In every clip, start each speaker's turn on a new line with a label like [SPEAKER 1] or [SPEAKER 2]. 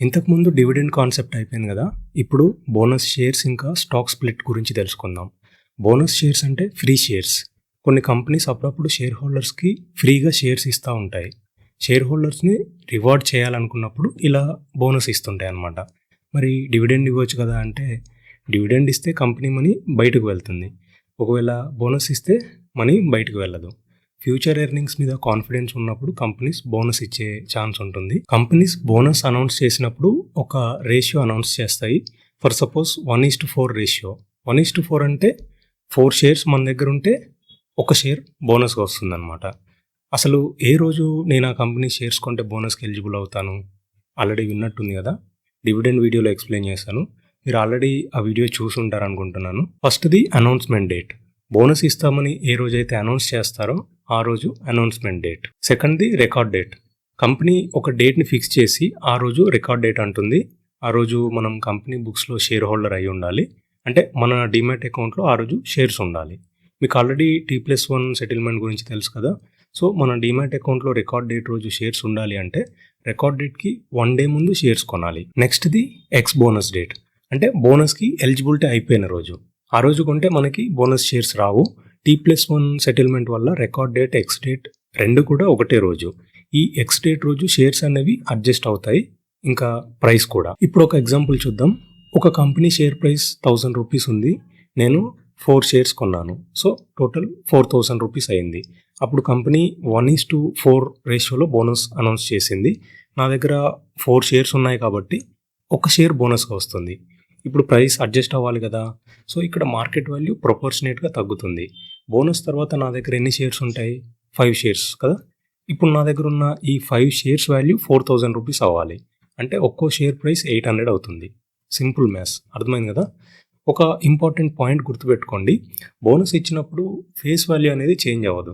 [SPEAKER 1] ఇంతకుముందు dividend concept అయిపోయింది కదా! ఇప్పుడు బోనస్ షేర్స్ ఇంకా స్టాక్ స్ప్లిట్ గురించి తెలుసుకుందాం. బోనస్ షేర్స్ అంటే ఫ్రీ షేర్స్. కొన్ని కంపెనీస్ అప్పుడప్పుడు షేర్ హోల్డర్స్‌కి ఫ్రీగా షేర్స్ ఇస్తా ఉంటాయి. షేర్ హోల్డర్స్‌ని రివార్డ్ చేయాలనుకున్నప్పుడు ఇలా బోనస్ ఇస్తుంటాయన్నమాట. మరి డివిడెండ్ ఇవ్వచ్చు కదా అంటే, డివిడెండ్ ఇస్తే కంపెనీ మనీ బయటకు వెళ్తుంది. ఒకవేళ బోనస్ ఇస్తే మనీ బయటకు వెళ్ళదు. ఫ్యూచర్ ఎర్నింగ్స్ మీద కాన్ఫిడెన్స్ ఉన్నప్పుడు కంపెనీస్ బోనస్ ఇచ్చే ఛాన్స్ ఉంటుంది. కంపెనీస్ బోనస్ అనౌన్స్ చేసినప్పుడు ఒక రేషియో అనౌన్స్ చేస్తాయి. For suppose 1:4 ratio. 1:4 అంటే 4 షేర్స్ మన దగ్గర ఉంటే ఒక షేర్ బోనస్గా వస్తుందన్నమాట. అసలు ఏ రోజు నేను ఆ కంపెనీ షేర్స్ కొంటే బోనస్కి ఎలిజిబుల్ అవుతాను? ఆల్రెడీ విన్నట్టుంది కదా! డివిడెండ్ వీడియోలో ఎక్స్ప్లెయిన్ చేశాను. మీరు ఆల్రెడీ ఆ వీడియో చూసి ఉంటారు అనుకుంటున్నాను. ఫస్ట్‌ది అనౌన్స్‌మెంట్ డేట్. బోనస్ ఇస్తామని ఏ రోజైతే అనౌన్స్ చేస్తారో ఆ రోజు అనౌన్స్‌మెంట్ డేట్. సెకండ్‌ది రికార్డ్ డేట్. కంపెనీ ఒక డేట్‌ని ఫిక్స్ చేసి ఆ రోజు రికార్డ్ డేట్ అంటుంది. ఆ రోజు మనం కంపెనీ బుక్స్‌లో షేర్ హోల్డర్ అయి ఉండాలి. అంటే మన డీమ్యాట్ అకౌంట్‌లో ఆ రోజు షేర్స్ ఉండాలి. మీకు ఆల్రెడీ T+1 సెటిల్మెంట్ గురించి తెలుసు కదా! సో, మన డీమ్యాట్ అకౌంట్‌లో రికార్డ్ డేట్ రోజు షేర్స్ ఉండాలి అంటే రికార్డ్ డేట్‌కి 1 డే ముందు షేర్స్ కొనాలి. నెక్స్ట్‌ది ఎక్స్ బోనస్ డేట్. అంటే బోనస్‌కి ఎలిజిబిలిటీ అయిపోయిన రోజు. ఆ రోజు కొంటే మనకి బోనస్ షేర్స్ రావు. T+1 సెటిల్మెంట్ వల్ల రికార్డ్ డేట్, ఎక్స్ డేట్ 2 కూడా ఒకటే రోజు. ఈ ఎక్స్ డేట్ రోజు షేర్స్ అనేవి అడ్జస్ట్ అవుతాయి. ఇంకా ప్రైస్ కూడా. ఇప్పుడు ఒక ఎగ్జాంపుల్ చూద్దాం. ఒక కంపెనీ షేర్ ప్రైస్ ₹1000 ఉంది. నేను 4 షేర్స్ కొన్నాను. సో, టోటల్ ₹4000 అయింది. అప్పుడు కంపెనీ 1:4 రేషియోలో బోనస్ అనౌన్స్ చేసింది. నా దగ్గర 4 షేర్స్ ఉన్నాయి కాబట్టి ఒక షేర్ బోనస్‌గా వస్తుంది. ఇప్పుడు ప్రైస్ అడ్జస్ట్ అవ్వాలి కదా! సో, ఇక్కడ మార్కెట్ వాల్యూ ప్రొపోర్షనేట్‌గా తగ్గుతుంది. బోనస్ తర్వాత నా దగ్గర ఎన్ని షేర్స్ ఉంటాయి? 5 షేర్స్ కదా! ఇప్పుడు నా దగ్గర ఉన్న ఈ 5 షేర్స్ వాల్యూ ₹4000 అవ్వాలి. అంటే ఒక్కో షేర్ ప్రైస్ 800 అవుతుంది. Simple maths. అర్థమైంది కదా! ఒక ఇంపార్టెంట్ పాయింట్ గుర్తుపెట్టుకోండి. బోనస్ ఇచ్చినప్పుడు ఫేస్ వాల్యూ అనేది చేంజ్ అవ్వదు.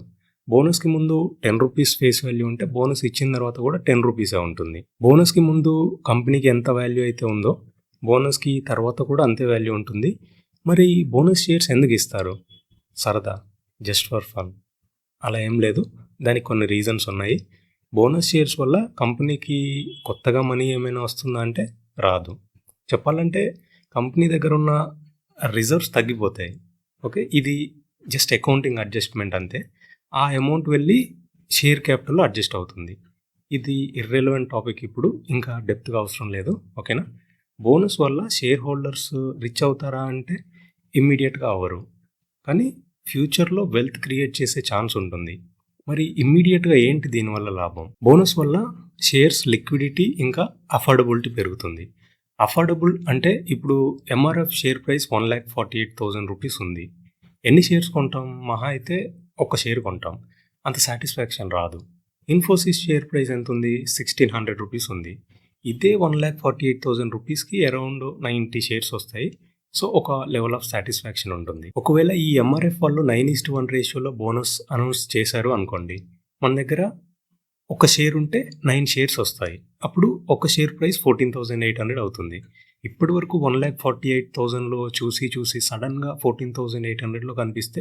[SPEAKER 1] బోనస్‌కి ముందు ₹10 ఫేస్ వాల్యూ ఉంటే బోనస్ ఇచ్చిన తర్వాత కూడా ₹10 ఉంటుంది. బోనస్‌కి ముందు కంపెనీకి ఎంత వాల్యూ అయితే ఉందో బోనస్‌కి తర్వాత కూడా అంతే వాల్యూ ఉంటుంది. మరి బోనస్ షేర్స్ ఎందుకు ఇస్తారు? సరదా, జస్ట్ ఫర్ ఫన్. అలా ఏం లేదు. దానికి కొన్ని రీజన్స్ ఉన్నాయి. బోనస్ షేర్స్ వల్ల కంపెనీకి కొత్తగా మనీ ఏమైనా వస్తుందా అంటే రాదు. చెప్పాలంటే కంపెనీ దగ్గర ఉన్న రిజర్వ్స్ తగ్గిపోతాయి. ఓకే. ఇది జస్ట్ అకౌంటింగ్ అడ్జస్ట్‌మెంట్ అంతే. ఆ అమౌంట్ వెళ్ళి షేర్ క్యాపిటల్‌లో అడ్జస్ట్ అవుతుంది. ఇది ఇర్రెలెవెంట్ టాపిక్ ఇప్పుడు. ఇంకా డెప్త్‌గా అవసరం లేదు. ఓకేనా? బోనస్ వల్ల షేర్ హోల్డర్స్ రిచ్ అవుతారా అంటే ఇమ్మీడియేట్‌గా అవ్వరు. కానీ ఫ్యూచర్‌లో వెల్త్ క్రియేట్ చేసే ఛాన్స్ ఉంటుంది. మరి ఇమ్మీడియేట్‌గా ఏంటి దీనివల్ల లాభం? బోనస్ వల్ల షేర్స్ లిక్విడిటీ ఇంకా అఫోర్డబిలిటీ పెరుగుతుంది. అఫోర్డబుల్ అంటే ఇప్పుడు ఎంఆర్ఎఫ్ షేర్ ప్రైస్ ₹1,48,000 ఉంది. ఎన్ని షేర్స్ కొంటాం? మహా అయితే ఒక షేర్ కొంటాం. అంత సాటిస్ఫాక్షన్ రాదు. ఇన్ఫోసిస్ షేర్ ప్రైస్ ఎంతుంది? ₹1,600 ఉంది. ఇదే ₹1,48,000కి అరౌండ్ 90 షేర్స్ వస్తాయి. సో, ఒక లెవెల్ ఆఫ్ సాటిస్ఫాక్షన్ ఉంటుంది. ఒకవేళ ఈ ఎంఆర్ఎఫ్ వాళ్ళు 9:1 రేషియోలో బోనస్ అనౌన్స్ చేశారు అనుకోండి. మన దగ్గర ఒక షేర్ ఉంటే 9 షేర్స్ వస్తాయి. అప్పుడు ఒక షేర్ ప్రైస్ 14,800 అవుతుంది. ఇప్పటి వరకు 1,48,000లో చూసి సడన్‌గా 14,800లో కనిపిస్తే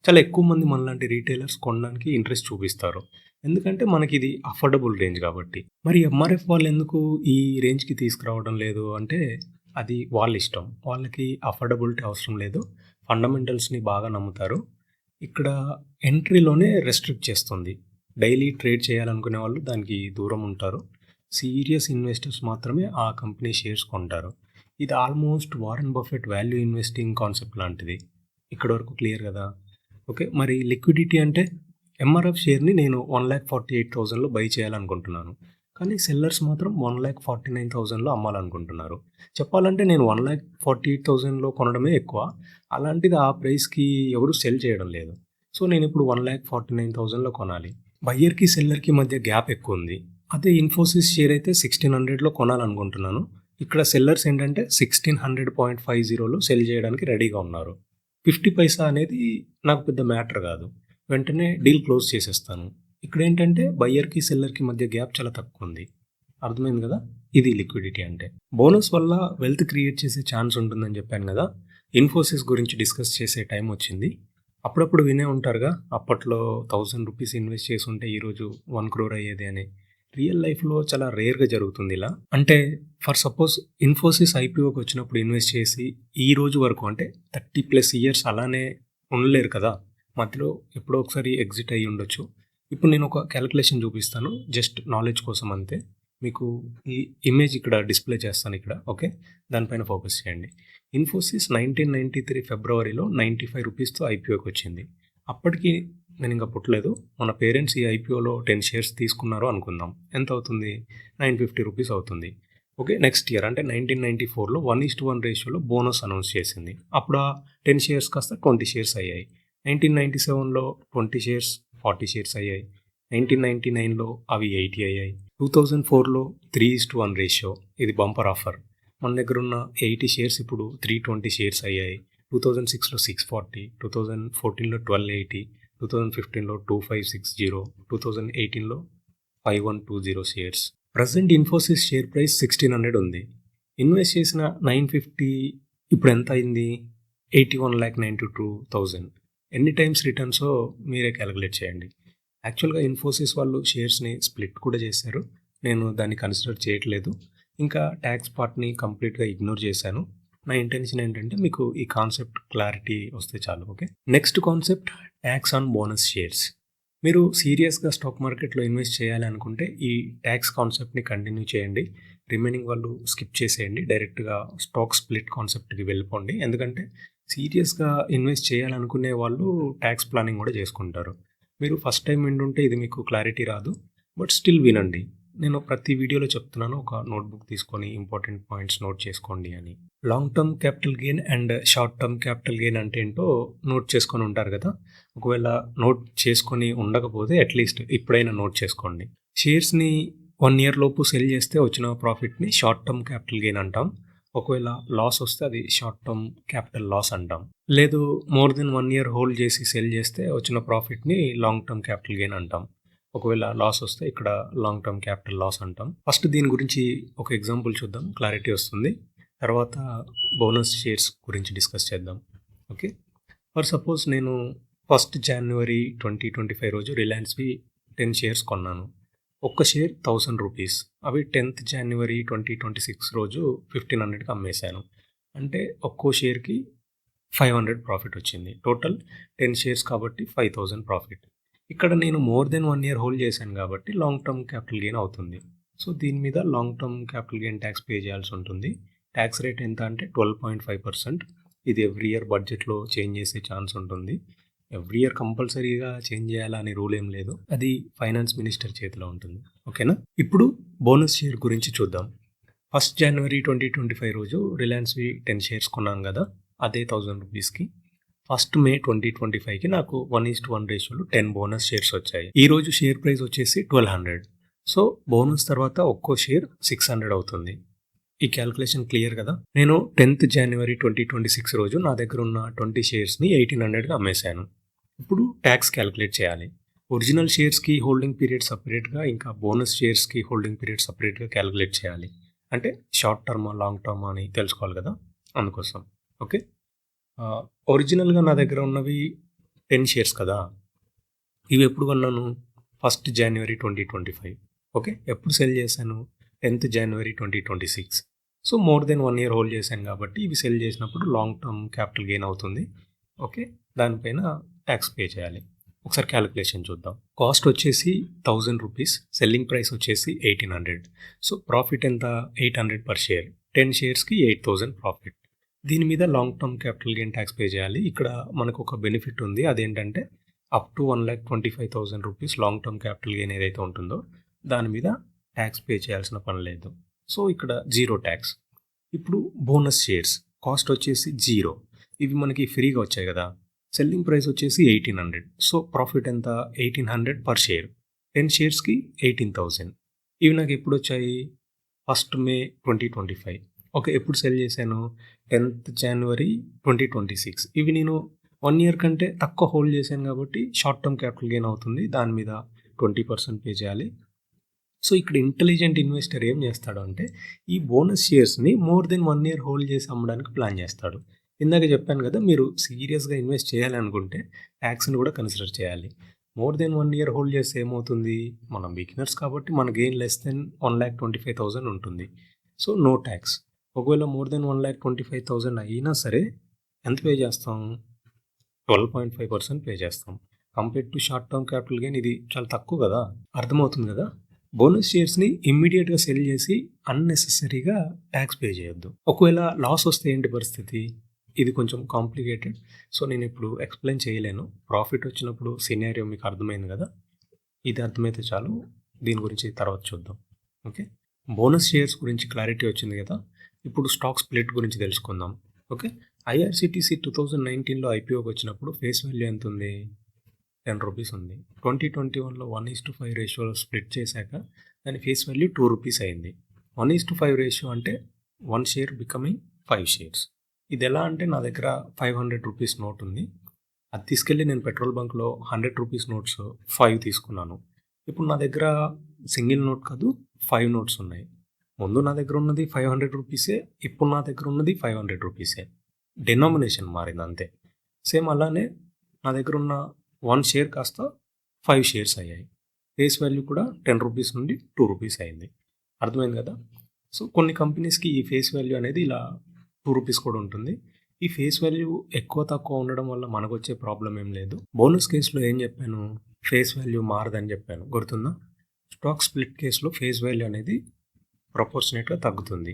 [SPEAKER 1] చాలా ఎక్కువ మంది మనలాంటి రీటైలర్స్ కొనడానికి ఇంట్రెస్ట్ చూపిస్తారు. ఎందుకంటే మనకిది అఫోర్డబుల్ రేంజ్ కాబట్టి. మరి ఎంఆర్ఎఫ్ వాళ్ళెందుకు ఈ రేంజ్‌కి తీసుకురావడం లేదు అంటే అది వాళ్ళ ఇష్టం. వాళ్ళకి అఫోర్డబిలిటీ అవసరం లేదు. ఫండమెంటల్స్‌ని బాగా నమ్ముతారు. ఇక్కడ ఎంట్రీలోనే రెస్ట్రిక్ట్ చేస్తుంది. డైలీ ట్రేడ్ చేయాలనుకునే వాళ్ళు దానికి దూరం ఉంటారు. సీరియస్ ఇన్వెస్టర్స్ మాత్రమే ఆ కంపెనీ షేర్స్ కొంటారు. ఇది almost Warren Buffett value investing concept లాంటిది. ఇక్కడి వరకు క్లియర్ కదా! ఓకే. మరి లిక్విడిటీ అంటే ఎంఆర్ఎఫ్ షేర్‌ని నేను 1,48,000లో బై చేయాలనుకుంటున్నాను. కానీ సెల్లర్స్ మాత్రం 1,49,000లో అమ్మాలనుకుంటున్నారు. చెప్పాలంటే నేను 1,48,000లో కొనడమే ఎక్కువ. అలాంటిది ఆ ప్రైస్‌కి ఎవరు సెల్ చేయడం లేదు. సో, నేనిప్పుడు 1,49,000లో కొనాలి. బయ్యర్‌కి, సెల్లర్‌కి మధ్య గ్యాప్ ఎక్కువుంది. అదే ఇన్ఫోసిస్ షేర్ అయితే 1,600లో కొనాలనుకుంటున్నాను. ఇక్కడ సెల్లర్స్ ఏంటంటే 1,600.50లో సెల్ చేయడానికి రెడీగా ఉన్నారు. 50 పైసా అనేది నాకు పెద్ద మ్యాటర్ కాదు. వెంటనే డీల్ క్లోజ్ చేసేస్తాను. ఇక్కడేంటంటే బయ్యర్‌కి, సెల్లర్‌కి మధ్య గ్యాప్ చాలా తక్కువుంది. అర్థమైంది కదా! ఇది లిక్విడిటీ అంటే. బోనస్ వల్ల వెల్త్ క్రియేట్ చేసే ఛాన్స్ ఉంటుందని చెప్పాను కదా! ఇన్ఫోసిస్ గురించి డిస్కస్ చేసే టైం వచ్చింది. అప్పుడప్పుడు వినే ఉంటారుగా, అప్పట్లో ₹1000 ఇన్వెస్ట్ చేసుంటే ఈరోజు 1 క్రోర్ అయ్యేది అని. రియల్ లైఫ్‌లో చాలా రేర్‌గా జరుగుతుంది ఇలా. అంటే ఫర్ సపోజ్ ఇన్ఫోసిస్ ఐపీఓకి వచ్చినప్పుడు ఇన్వెస్ట్ చేసి ఈ రోజు వరకు అంటే 30+ ఇయర్స్ అలానే ఉండలేరు కదా! మధ్యలో ఎప్పుడో ఒకసారి ఎగ్జిట్ అయ్యి ఉండొచ్చు. ఇప్పుడు నేను ఒక క్యాలిక్యులేషన్ చూపిస్తాను. జస్ట్ నాలెడ్జ్ కోసం అంతే. మీకు ఈ ఇమేజ్ ఇక్కడ డిస్‌ప్లే చేస్తాను ఇక్కడ. ఓకే. దానిపైన ఫోకస్ చేయండి. ఇన్ఫోసిస్ 1993 ఫిబ్రవరిలో ₹95తో ఐపీఓకి వచ్చింది. అప్పటికి నేనింక పుట్టలేదు. మన పేరెంట్స్ ఈ ఐపీఓలో 10 షేర్స్ తీసుకున్నారు అనుకుందాం. ఎంత అవుతుంది? ₹950 అవుతుంది. ఓకే. నెక్స్ట్ ఇయర్ అంటే 1994లో 1:1 రేషియోలో బోనస్ అనౌన్స్ చేసింది. అప్పుడు ఆ 10 షేర్స్ కాస్త 20 షేర్స్ అయ్యాయి. 1997లో 20 షేర్స్ 40 షేర్స్ అయ్యాయి. 1999లో అవి 80 అయ్యాయి. 2004లో 3:1 రేషియో ఇది బంపర్ ఆఫర్. మన దగ్గరున్న 80 షేర్స్ ఇప్పుడు 320 షేర్స్ అయ్యాయి. 2006లో 640, 2014లో 1280, 2015లో 2560, 2018లో 5120 shares. Present Infosys share price 1600 ఉంది. ఇన్వెస్ట్ చేసిన 950 ఇప్పుడు ఎంత అయింది? 81,92,000. ఎన్ని టైమ్స్ రిటర్న్సో మీరే క్యాలిక్యులేట్ చేయండి. యాక్చువల్‌గా ఇన్ఫోసిస్ వాళ్ళు షేర్స్‌ని స్ప్లిట్ కూడా చేశారు. నేను దాన్ని కన్సిడర్ చేయట్లేదు. ఇంకా ట్యాక్స్ పార్ట్‌ని కంప్లీట్‌గా ఇగ్నోర్ చేశాను. నా ఇంటెన్షన్ ఏంటంటే మీకు ఈ కాన్సెప్ట్ క్లారిటీ వస్తే చాలు. Okay. Next concept tax on bonus shares. మీరు సీరియస్‌గా స్టాక్ మార్కెట్‌లో ఇన్వెస్ట్ చేయాలి అనుకుంటే ఈ ట్యాక్స్ కాన్సెప్ట్‌ని కంటిన్యూ చేయండి. రిమైనింగ్ వాళ్ళు స్కిప్ చేసేయండి. డైరెక్ట్‌గా స్టాక్ స్ప్లిట్ కాన్సెప్ట్‌కి వెళ్ళిపోండి. ఎందుకంటే సీరియస్‌గా ఇన్వెస్ట్ చేయాలనుకునే వాళ్ళు ట్యాక్స్ ప్లానింగ్ కూడా చేసుకుంటారు. మీరు ఫస్ట్ టైం వింటుంటే ఇది మీకు క్లారిటీ రాదు. బట్ స్టిల్ వినండి. నేను ప్రతి వీడియోలో చెప్తున్నాను ఒక నోట్‌బుక్ తీసుకొని ఇంపార్టెంట్ పాయింట్స్ నోట్ చేసుకోండి అని. Long term capital gain and short term capital gain అంటే ఏంటో నోట్ చేసుకొని ఉంటారు కదా! ఒకవేళ నోట్ చేసుకొని ఉండకపోతే అట్‌లీస్ట్ ఇప్పుడైనా నోట్ చేసుకోండి. షేర్స్‌ని 1 ఇయర్ లోపు సెల్ చేస్తే వచ్చిన ప్రాఫిట్‌ని షార్ట్ టర్మ్ క్యాపిటల్ గెయిన్ అంటాం. ఒకవేళ లాస్ వస్తే అది షార్ట్ టర్మ్ క్యాపిటల్ లాస్ అంటాం. లేదు మోర్ దెన్ 1 ఇయర్ హోల్డ్ చేసి సెల్ చేస్తే వచ్చిన ప్రాఫిట్‌ని లాంగ్ టర్మ్ క్యాపిటల్ గెయిన్ అంటాం. ఒకవేళ లాస్ వస్తే ఇక్కడ లాంగ్ టర్మ్ క్యాపిటల్ లాస్ అంటాం. ఫస్ట్ దీని గురించి ఒక ఎగ్జాంపుల్ చూద్దాం. క్లారిటీ వస్తుంది. తర్వాత బోనస్ షేర్స్ గురించి డిస్కస్ చేద్దాం. ఓకే. ఫర్ సపోజ్ నేను 1 జనవరి 2025 రోజు రిలయన్స్‌వి 10 షేర్స్ కొన్నాను. ఒక్క షేర్ ₹1000. అవి 10th జనవరి 2026 రోజు 1500కి అమ్మేశాను. అంటే ఒక్కో షేర్‌కి 500 ప్రాఫిట్ వచ్చింది. టోటల్ 10 షేర్స్ కాబట్టి 5000 ప్రాఫిట్. ఇక్కడ నేను మోర్ దెన్ 1 ఇయర్ హోల్డ్ చేశాను కాబట్టి లాంగ్ టర్మ్ క్యాపిటల్ గెయిన్ అవుతుంది. సో దీని మీద long term capital gain tax pay చేయాల్సి ఉంటుంది. ట్యాక్స్ రేట్ ఎంత అంటే 12.5%. ఇది ఎవ్రీ ఇయర్ బడ్జెట్‌లో చేంజ్ చేసే ఛాన్స్ ఉంటుంది. ఎవ్రీ ఇయర్ కంపల్సరీగా చేంజ్ చేయాలా అనే రూల్ ఏం లేదు. అది ఫైనాన్స్ మినిస్టర్ చేతిలో ఉంటుంది. ఓకేనా? ఇప్పుడు బోనస్ షేర్ గురించి చూద్దాం. 1 జనవరి 2025 రోజు రిలయన్స్‌వి 10 షేర్స్ కొన్నాను కదా! అదే ₹1000కి 1 మే 2025కి నాకు 1:1 రేషియోలో 10 బోనస్ షేర్స్ వచ్చాయి. ఈ రోజు షేర్ ప్రైస్ వచ్చేసి 1200. సో బోనస్ తర్వాత ఒక్కో షేర్ 600 అవుతుంది. ఈ క్యాలిక్యులేషన్ క్లియర్ కదా! నేను 10th జనవరి 2026 రోజు నా దగ్గర ఉన్న 20 షేర్స్‌ని 1800కి అమ్మేశాను. ఇప్పుడు ట్యాక్స్ క్యాలిక్యులేట్ చేయాలి. ఒరిజినల్ షేర్స్‌కి హోల్డింగ్ పీరియడ్ సెపరేట్‌గా ఇంకా బోనస్ షేర్స్‌కి హోల్డింగ్ పీరియడ్ సెపరేట్‌గా క్యాలిక్యులేట్ చేయాలి. అంటే షార్ట్ టర్మా, లాంగ్ టర్మా అని తెలుసుకోవాలి కదా! అందుకోసం. ఓకే. ఒరిజినల్‌గా నా దగ్గర ఉన్నవి 10 షేర్స్ కదా! ఇవి ఎప్పుడు కొన్నాను? 1 జనవరి 2025. ఓకే. ఎప్పుడు సెల్ చేశాను? 10th జనవరి 2026. So more than 1 year hold చేశాను కాబట్టి ఇవి సెల్ చేసినప్పుడు లాంగ్ టర్మ్ క్యాపిటల్ గెయిన్ అవుతుంది. ఓకే. దానిపైన ట్యాక్స్ పే చేయాలి. ఒకసారి క్యాలిక్యులేషన్ చూద్దాం. కాస్ట్ వచ్చేసి ₹1000. సెల్లింగ్ ప్రైస్ వచ్చేసి 1800. సో ప్రాఫిట్ ఎంత? 800 పర్ షేర్. 10 షేర్స్‌కి 8000 ప్రాఫిట్. దీని మీద long term capital gain tax pay చేయాలి. ఇక్కడ మనకు ఒక బెనిఫిట్ ఉంది. అదేంటంటే up to ₹1,25,000 long term capital gain ఏదైతే ఉంటుందో దాని మీద ట్యాక్స్ పే చేయాల్సిన పని లేదు. సో ఇక్కడ జీరో ట్యాక్స్. ఇప్పుడు బోనస్ షేర్స్ కాస్ట్ వచ్చేసి 0. ఇవి మనకి ఫ్రీగా వచ్చాయి కదా! సెల్లింగ్ ప్రైస్ వచ్చేసి 1800. సో ప్రాఫిట్ ఎంత? 1800 పర్ షేర్. 10 షేర్స్‌కి 18,000. ఇవి నాకు ఎప్పుడు వచ్చాయి? 1 మే 2025. ఓకే. ఎప్పుడు సెల్ చేశాను? 10th జనవరి 2026. ఇవి నేను 1 ఇయర్ కంటే తక్కువ హోల్డ్ చేశాను కాబట్టి షార్ట్ టర్మ్ క్యాపిటల్ గెయిన్ అవుతుంది. దాని మీద 20% పే చేయాలి. సో ఇక్కడ ఇంటెలిజెంట్ ఇన్వెస్టర్ ఏం చేస్తాడు అంటే ఈ బోనస్ షేర్స్‌ని మోర్ దెన్ 1 ఇయర్ హోల్డ్ చేసి అమ్మడానికి ప్లాన్ చేస్తాడు. ఇందాక చెప్పాను కదా! మీరు సీరియస్‌గా ఇన్వెస్ట్ చేయాలనుకుంటే ట్యాక్స్‌ని కూడా కన్సిడర్ చేయాలి. మోర్ దెన్ 1 ఇయర్ హోల్డ్ చేస్తే ఏమవుతుంది? మనం బిగినర్స్ కాబట్టి మన గెయిన్ లెస్ దెన్ 1,25,000 ఉంటుంది. So, no tax. ఒకవేళ మోర్ దెన్ 1,25,000 అయినా సరే ఎంత పే చేస్తాం? 12.5% పే చేస్తాం. Compare to short term capital gain ఇది చాలా తక్కువ కదా! అర్థమవుతుంది కదా! బోనస్ షేర్స్‌ని ఇమ్మీడియేట్‌గా సెల్ చేసి అన్నెసెసరీగా ట్యాక్స్ పే చేయొద్దు. ఒకవేళ లాస్ వస్తే ఏంటి పరిస్థితి? ఇది కొంచెం కాంప్లికేటెడ్. సో, నేనిప్పుడు ఎక్స్‌ప్లెయిన్ చేయలేను. ప్రాఫిట్ వచ్చినప్పుడు సినారియో మీకు అర్థమైంది కదా! ఇది అర్థమైతే చాలు. దీని గురించి తర్వాత చూద్దాం. ఓకే. బోనస్ షేర్స్ గురించి క్లారిటీ వచ్చింది కదా! ఇప్పుడు స్టాక్ స్ప్లిట్ గురించి తెలుసుకుందాం. ఓకే. ఐఆర్‌సీటీసీ 2019లో ఐపీఓకి వచ్చినప్పుడు ఫేస్ వాల్యూ ఎంత ఉంది? ₹10 ఉంది. 2021లో 1:5 రేషియోలో స్ప్లిట్ చేశాక దాని ఫేస్ వాల్యూ ₹2 అయింది. 1:5 రేషియో అంటే 1 షేర్ బికమింగ్ 5 షేర్స్. ఇది ఎలా అంటే నా దగ్గర ₹500 నోట్ ఉంది. అది తీసుకెళ్ళి నేను పెట్రోల్ బంక్లో ₹100 నోట్స్ 5 తీసుకున్నాను. ఇప్పుడు నా దగ్గర సింగిల్ నోట్ కాదు 5 నోట్స్ ఉన్నాయి. ముందు నా దగ్గర ఉన్నది ₹500, ఇప్పుడు నా దగ్గర ఉన్నది ₹500. డెనామినేషన్ మారింది అంతే. సేమ్ అలానే నా దగ్గర ఉన్న 1 షేర్ కాస్త 5 షేర్స్ అయ్యాయి. ఫేస్ వాల్యూ కూడా ₹10 నుండి ₹2 అయింది. అర్థమైంది కదా! సో, కొన్ని కంపెనీస్కి ఈ ఫేస్ వాల్యూ అనేది ఇలా ₹2 కూడా ఉంటుంది. ఈ ఫేస్ వాల్యూ ఎక్కువ తక్కువ ఉండడం వల్ల మనకొచ్చే ప్రాబ్లం ఏం లేదు. బోనస్ కేసులో ఏం చెప్పాను? ఫేస్ వాల్యూ మారదని చెప్పాను. గుర్తుందా? స్టాక్ స్ప్లిట్ కేసులో ఫేస్ వాల్యూ అనేది ప్రపోర్షనేట్‌గా తగ్గుతుంది.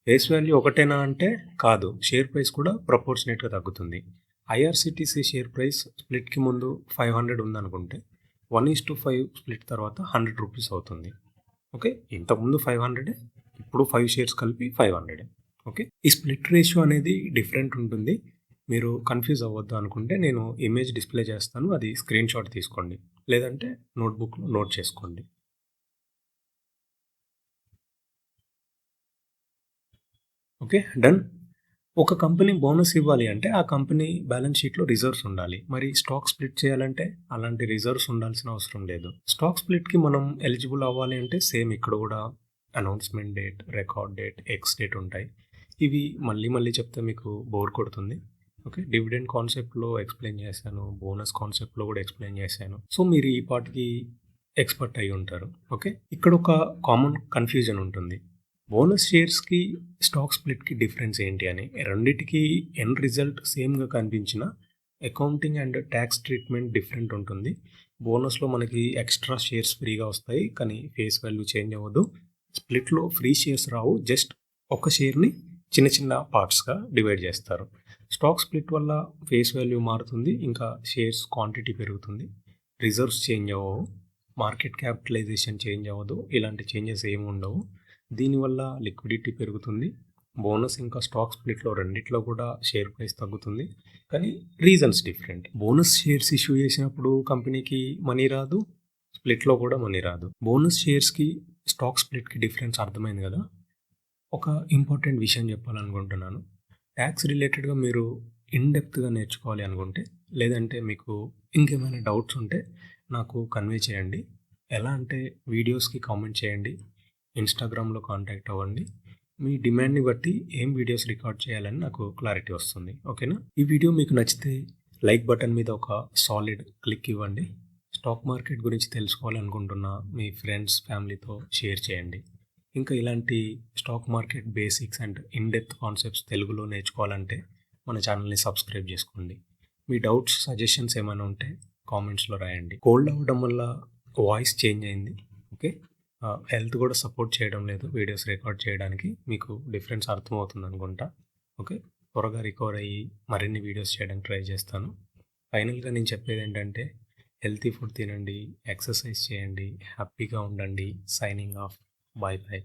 [SPEAKER 1] ఫేస్ వాల్యూ ఒకటేనా అంటే కాదు. షేర్ ప్రైస్ కూడా ప్రపోర్షనేట్‌గా తగ్గుతుంది. ఐఆర్‌సీటీసీ షేర్ ప్రైస్ స్ప్లిట్‌కి ముందు 500 ఉందనుకుంటే 1:5 స్ప్లిట్ తర్వాత ₹100 అవుతుంది. ఓకే. ఇంతకుముందు 500 ఇప్పుడు 5 షేర్స్ కలిపి 500. ఓకే. ఈ స్ప్లిట్ రేషియో అనేది డిఫరెంట్ ఉంటుంది. మీరు కన్‌ఫ్యూజ్ అవ్వద్దు అనుకుంటే నేను ఇమేజ్ డిస్‌ప్లే చేస్తాను. అది స్క్రీన్‌షాట్ తీసుకోండి. లేదంటే నోట్‌బుక్‌లో నోట్ చేసుకోండి. ఓకే. డన్. ఒక కంపెనీ బోనస్ ఇవ్వాలి అంటే ఆ కంపెనీ బ్యాలెన్స్ షీట్‌లో రిజర్వ్స్ ఉండాలి. మరి స్టాక్ స్ప్లిట్ చేయాలంటే అలాంటి రిజర్వ్స్ ఉండాల్సిన అవసరం లేదు. స్టాక్ స్ప్లిట్‌కి మనం ఎలిజిబుల్ అవ్వాలి అంటే సేమ్ ఇక్కడ కూడా announcement date, record date, X date ఉంటాయి. ఇవి మళ్ళీ మళ్ళీ చెప్తే మీకు బోర్ కొడుతుంది. ఓకే. డివిడెండ్ కాన్సెప్ట్‌లో ఎక్స్‌ప్లెయిన్ చేశాను. బోనస్ కాన్సెప్ట్‌లో కూడా ఎక్స్‌ప్లెయిన్ చేశాను. సో, మీరు ఈ పాటికి ఎక్స్‌పర్ట్ అయ్యి ఉంటారు. ఓకే. ఇక్కడ ఒక కామన్ కన్‌ఫ్యూజన్ ఉంటుంది. బోనస్ షేర్స్‌కి, స్టాక్ స్ప్లిట్‌కి డిఫరెన్స్ ఏంటి అని. రెండిటికి ఎండ్ రిజల్ట్ సేమ్‌గా కనిపించినా accounting and tax treatment different ఉంటుంది. బోనస్‌లో మనకి ఎక్స్ట్రా షేర్స్ ఫ్రీగా వస్తాయి. కానీ ఫేస్ వాల్యూ చేంజ్ అవ్వదు. స్ప్లిట్‌లో ఫ్రీ షేర్స్ రావు. జస్ట్ ఒక షేర్‌ని చిన్న చిన్న పార్ట్స్‌గా డివైడ్ చేస్తారు. స్టాక్ స్ప్లిట్ వల్ల ఫేస్ వాల్యూ మారుతుంది. ఇంకా షేర్స్ క్వాంటిటీ పెరుగుతుంది. రిజర్వ్స్ చేంజ్ అవ్వవు. మార్కెట్ క్యాపిటలైజేషన్ చేంజ్ అవ్వదు. ఇలాంటి చేంజెస్ ఏమి ఉండవు. దీనివల్ల లిక్విడిటీ పెరుగుతుంది. బోనస్ ఇంకా స్టాక్ స్ప్లిట్‌లో రెండిట్లో కూడా షేర్ ప్రైస్ తగ్గుతుంది. కానీ reasons different. Bonus shares issue చేసినప్పుడు కంపెనీకి మనీ రాదు. స్ప్లిట్‌లో కూడా మనీ రాదు. బోనస్ షేర్స్‌కి, స్టాక్ స్ప్లిట్‌కి డిఫరెన్స్ అర్థమైంది కదా! ఒక ఇంపార్టెంట్ విషయం చెప్పాలనుకుంటున్నాను. ట్యాక్స్ రిలేటెడ్‌గా మీరు ఇన్ డెప్త్‌గా నేర్చుకోవాలి అనుకుంటే, లేదంటే మీకు ఇంకేమైనా డౌట్స్ ఉంటే నాకు కన్వే చేయండి. ఎలా అంటే వీడియోస్‌కి కామెంట్ చేయండి. ఇన్‌స్టాగ్రామ్‌లో కాంటాక్ట్ అవ్వండి. మీ డిమాండ్‌ని బట్టి ఏం వీడియోస్ రికార్డ్ చేయాలని నాకు క్లారిటీ వస్తుంది. ఓకేనా? ఈ వీడియో మీకు నచ్చితే లైక్ బటన్ మీద ఒక సాలిడ్ క్లిక్ ఇవ్వండి. స్టాక్ మార్కెట్ గురించి తెలుసుకోవాలనుకుంటున్న మీ ఫ్రెండ్స్, ఫ్యామిలీతో షేర్ చేయండి. ఇంకా ఇలాంటి stock market basics and in depth concepts తెలుగులో నేర్చుకోవాలంటే మన ఛానల్‌ని సబ్స్క్రైబ్ చేసుకోండి. మీ డౌట్స్, సజెషన్స్ ఏమైనా ఉంటే కామెంట్స్‌లో రాయండి. కోల్డ్ అవ్వడం వల్ల వాయిస్ చేంజ్ అయింది. ఓకే. హెల్త్ కూడా సపోర్ట్ చేయడం లేదు వీడియోస్ రికార్డ్ చేయడానికి. మీకు డిఫరెన్స్ అర్థమవుతుంది అనుకుంటా. ఓకే. త్వరగా రికవర్ అయ్యి మరిన్ని వీడియోస్ చేయడానికి ట్రై చేస్తాను. ఫైనల్‌గా నేను చెప్పేది ఏంటంటే హెల్తీ ఫుడ్ తినండి, ఎక్సర్సైజ్ చేయండి, హ్యాపీగా ఉండండి. Signing off. Bye bye.